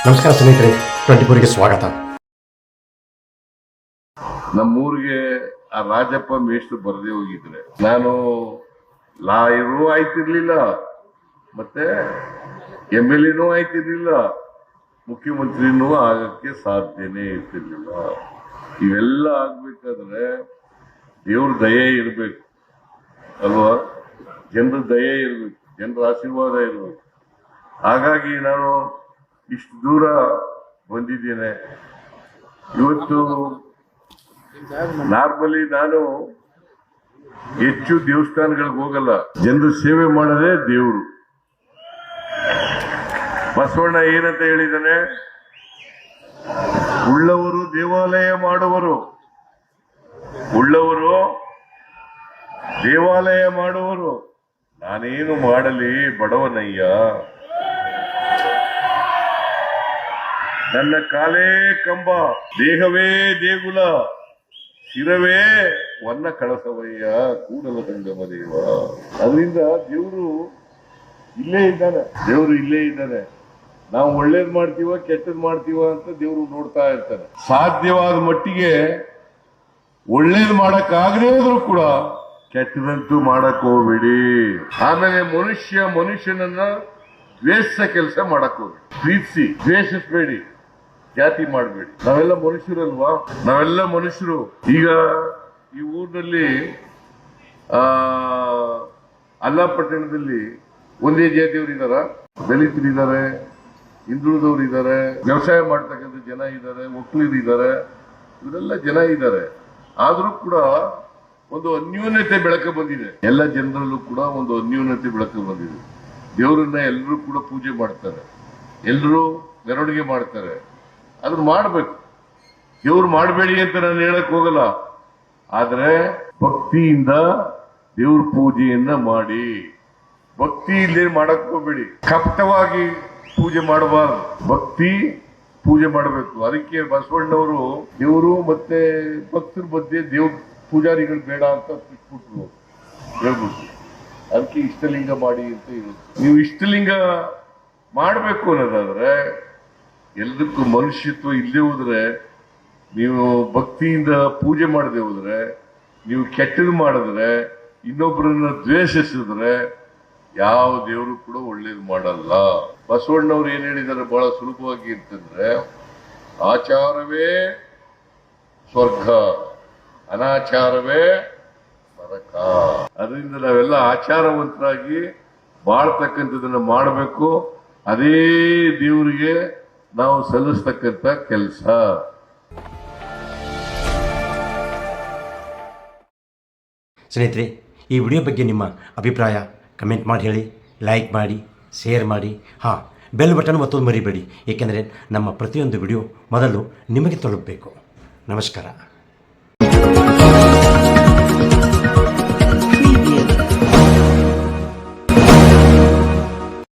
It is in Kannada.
ನಮಸ್ಕಾರ ಸ್ನೇಹಿತರೆ, 24ಗೆ ಸ್ವಾಗತ. ನಮ್ಮೂರಿಗೆ ಆ ರಾಜಪ್ಪ ಮೇಷ್ಟ್ರು ಬರದೇ ಹೋಗಿದ್ರೆ ನಾನು ಲಾಯರು ಆಯ್ತಿರ್ಲಿಲ್ಲ, ಮತ್ತೆ MLA ಆಯ್ತಿರ್ಲಿಲ್ಲ, ಮುಖ್ಯಮಂತ್ರಿನೂ ಆಗಕ್ಕೆ ಸಾಧ್ಯನೇ ಇರ್ತಿರ್ಲಿಲ್ಲ. ಇವೆಲ್ಲ ಆಗ್ಬೇಕಾದ್ರೆ ದೇವ್ರ ದಯೆ ಇರ್ಬೇಕು ಅಲ್ವಾ, ಜನರ ದಯೆ ಇರ್ಬೇಕು, ಜನರ ಆಶೀರ್ವಾದ ಇರ್ಬೇಕು. ಹಾಗಾಗಿ ನಾನು ಇಷ್ಟು ದೂರ ಬಂದಿದ್ದೇನೆ. ಇವತ್ತು ನಾರ್ಮಲಿ ನಾನು ಹೆಚ್ಚು ದೇವಸ್ಥಾನಗಳಿಗೆ ಹೋಗಲ್ಲ, ಜನರ ಸೇವೆ ಮಾಡೋದೇ ದೇವರು. ಬಸವಣ್ಣ ಏನಂತ ಹೇಳಿದಾನೆ, ಉಳ್ಳವರು ದೇವಾಲಯ ಮಾಡುವರು, ಉಳ್ಳವರು ದೇವಾಲಯ ಮಾಡುವರು, ನಾನೇನು ಮಾಡಲಿ ಬಡವನಯ್ಯ, ನನ್ನ ಕಾಲೇ ಕಂಬ, ದೇಹವೇ ದೇಗುಲ, ಶಿರವೇ ವನ್ನ ಕಳಸವಯ್ಯ, ಕೂಡಲ ಸಂಗಮ ದೇವ. ಅದರಿಂದ ದೇವರು ಇಲ್ಲೇ ಇದ್ದಾನೆ, ದೇವರು ಇಲ್ಲೇ ಇದ್ದಾನೆ. ನಾವು ಒಳ್ಳೇದ್ ಮಾಡ್ತೀವ ಕೆಟ್ಟದ್ ಮಾಡ್ತೀವ ಅಂತ ದೇವರು ನೋಡ್ತಾ ಇರ್ತಾನೆ. ಸಾಧ್ಯವಾದ ಮಟ್ಟಿಗೆ ಒಳ್ಳೇದ್ ಮಾಡಕ್ ಆಗದೇ ಹೋದ್ರು ಕೂಡ ಕೆಟ್ಟದಂತೂ ಮಾಡಕ್ ಹೋಗ್ಬೇಡಿ. ಆಮೇಲೆ ಮನುಷ್ಯನನ್ನ ದ್ವೇಷ ಕೆಲಸ ಮಾಡಕ್ ಹೋಗ್ಬೇಡಿ, ಪ್ರೀತಿಸಿ, ದ್ವೇಷಿಸಬೇಡಿ, ಜಾತಿ ಮಾಡಬೇಡಿ. ನಾವೆಲ್ಲ ಮನುಷ್ಯರಲ್ವಾ, ನಾವೆಲ್ಲ ಮನುಷ್ಯರು. ಈಗ ಈ ಊರಿನಲ್ಲಿ ಅಲ್ಲಾಪಟ್ಟಣದಲ್ಲಿ ಒಂದೇ ಜಾತಿಯವರು ಇದಾರ, ದಲಿತರಿದ್ದಾರೆ, ಹಿಂದುಳಿದವರು ಇದ್ದಾರೆ, ವ್ಯವಸಾಯ ಮಾಡ್ತಕ್ಕಂಥ ಜನ ಇದ್ದಾರೆ, ಒಕ್ಕಲಿಗರು ಇದ್ದಾರೆ, ಇವರೆಲ್ಲ ಜನ ಇದ್ದಾರೆ. ಆದ್ರೂ ಕೂಡ ಒಂದು ಅನ್ಯೂನ್ಯತೆ ಬೆಳಕ ಬಂದಿದೆ. ಎಲ್ಲ ಜನರಲ್ಲೂ ಕೂಡ ಒಂದು ಅನ್ಯೂನ್ಯತೆ ಬೆಳಕ ಬಂದಿದೆ. ದೇವರನ್ನ ಎಲ್ಲರೂ ಕೂಡ ಪೂಜೆ ಮಾಡ್ತಾರೆ, ಎಲ್ಲರೂ ಮೆರವಣಿಗೆ ಮಾಡ್ತಾರೆ. ಅದನ್ನ ಮಾಡ್ಬೇಕು. ದೇವ್ರು ಮಾಡಬೇಡಿ ಅಂತ ನಾನು ಹೇಳಕ್ ಹೋಗಲ್ಲ, ಆದ್ರೆ ಭಕ್ತಿಯಿಂದ ದೇವ್ರ ಪೂಜೆಯನ್ನ ಮಾಡಿ. ಭಕ್ತಿ ಇಲ್ಲದೆ ಮಾಡಕ್ ಹೋಗ್ಬೇಡಿ, ಕಪಟವಾಗಿ ಪೂಜೆ ಮಾಡಬಾರ್ದು, ಭಕ್ತಿ ಪೂಜೆ ಮಾಡಬೇಕು. ಅದಕ್ಕೆ ಬಸವಣ್ಣವರು ದೇವರು ಮತ್ತೆ ಭಕ್ತರ ಮಧ್ಯೆ ದೇವ್ರ ಪೂಜಾರಿಗಳು ಬೇಡ ಅಂತ ಬಿಟ್ಬಿಟ್ರು, ಹೇಳ್ಬಿಟ್ರು. ಅದಕ್ಕೆ ಇಷ್ಟಲಿಂಗ ಮಾಡಿ ಅಂತ ಹೇಳುದು. ನೀವು ಇಷ್ಟಲಿಂಗ ಮಾಡಬೇಕು ಅನ್ನೋದಾದ್ರೆ, ಎಲ್ಲದಕ್ಕೂ ಮನುಷ್ಯತ್ವ ಇಲ್ಲದೆ ಹೋದ್ರೆ, ನೀವು ಭಕ್ತಿಯಿಂದ ಪೂಜೆ ಮಾಡದೆ ಹೋದ್ರೆ, ನೀವು ಕೆಟ್ಟದ್ದು ಮಾಡಿದ್ರೆ, ಇನ್ನೊಬ್ಬರನ್ನ ದ್ವೇಷಿಸಿದ್ರೆ ಯಾವ ದೇವರು ಕೂಡ ಒಳ್ಳೇದು ಮಾಡಲ್ಲ. ಬಸವಣ್ಣವ್ರು ಏನ್ ಹೇಳಿದ್ದಾರೆ ಬಹಳ ಸುಲಭವಾಗಿ ಅಂತಂದ್ರೆ, ಆಚಾರವೇ ಸ್ವರ್ಗ, ಅನಾಚಾರವೇ ನರಕ. ಅದರಿಂದ ನಾವೆಲ್ಲ ಆಚಾರವಂತರಾಗಿ ಬಾಳ್ತಕ್ಕಂಥದನ್ನ ಮಾಡಬೇಕು. ಅದೇ ದೇವರಿಗೆ ನಾವು ಸಲ್ಲಿಸ್ತಕ್ಕಂಥ ಕೆಲಸ. ಸ್ನೇಹಿತರೆ, ಈ ವಿಡಿಯೋ ಬಗ್ಗೆ ನಿಮ್ಮ ಅಭಿಪ್ರಾಯ ಕಮೆಂಟ್ ಮಾಡಿ ಹೇಳಿ, ಲೈಕ್ ಮಾಡಿ, ಶೇರ್ ಮಾಡಿ, ಬೆಲ್ ಬಟನ್ ಒತ್ತೋದು ಮರಿಬೇಡಿ. ಏಕೆಂದರೆ ನಮ್ಮ ಪ್ರತಿಯೊಂದು ವಿಡಿಯೋ ಮೊದಲು ನಿಮಗೆ ತಲುಪಬೇಕು. ನಮಸ್ಕಾರ.